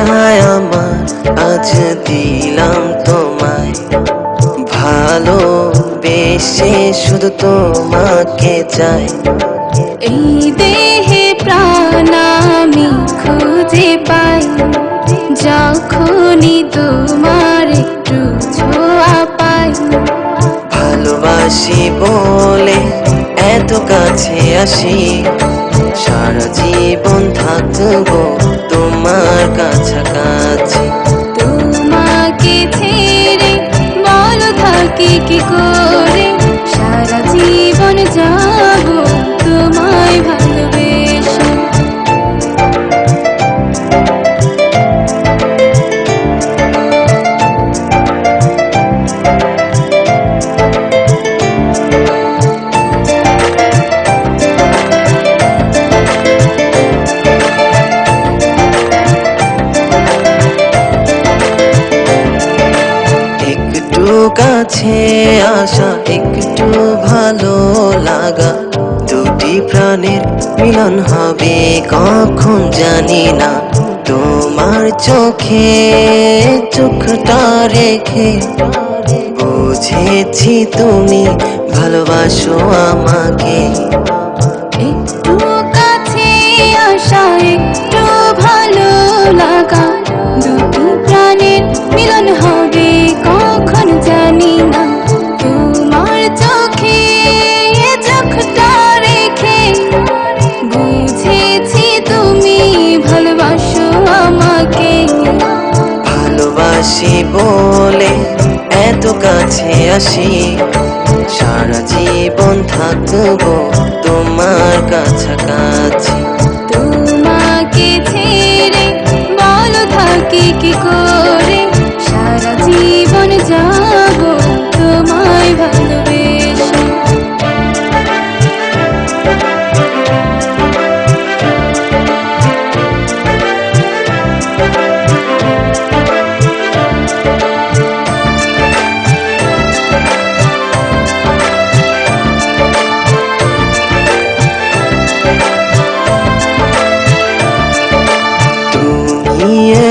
চাই আমার আজ দিলাম তোমায়, ভালোবেসে শুধু তোমাকে চাই। এই দেহে প্রাণ আমি খুঁজে পাই, যখনই তোমার একটু ছোঁয়া পাই। ভালোবাসি বলে এত কাছে আসি, সারা জীবন থাকবো তোমার কাছাকাছি। তোমাকে ছেড়ে বলো থাকি কি করে, সারা জীবন যাবো তোমায় ভালোবেসে। কাছে আসা, একটু ভালো লাগা, দুটি প্রাণের মিলন হবে কখন জানি না। তোমার চোখে চোখটা রেখে বুঝেছি তুমি ভালোবাসো আমাকে। একটু কাছে আসা, একটু ভালো লাগা, দুটি প্রাণের মিলন হবে কখন জানি না। তোমার চোখে চোখটা রেখে বুঝেছি তুমি ভালোবাসো আমাকে। ভালোবাসি বলে এত কাছে আসি, সারা জীবন থাকবো তোমার কাছাকাছি। তোমাকে ছেড়ে বলো থাকি কি করে, সারা জীবন যাবো তোমায় ভালোবেসে।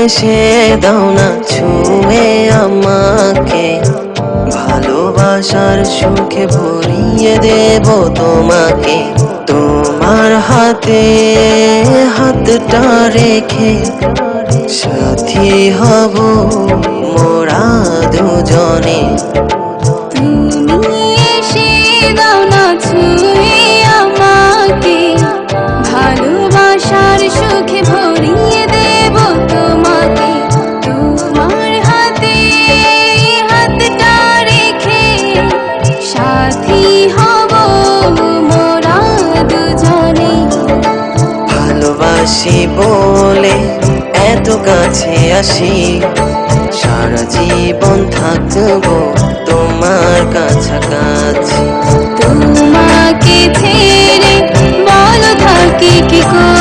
এসে দাও না ছুঁয়ে আমাকে, ভালোবাসার সুখে ভরিয়ে দেব তোমাকে। তোমার হাতে হাতটা রেখে সাথী হব মোরা দুজনে। তুমি এসে দাও না ছুঁয়ে আমাকে, ভালোবাসার সুখে ভরিয়ে দেব তোমাকে। তোমার হাতে হাতটা রেখে সাথী হব মোরা দুজনে। ভালোবাসি বলে এত কাছে আসি, সারা জীবন থাকবো তোমার কাছাকাছি। তোমাকে ছেড়ে বলো থাকি কি করে।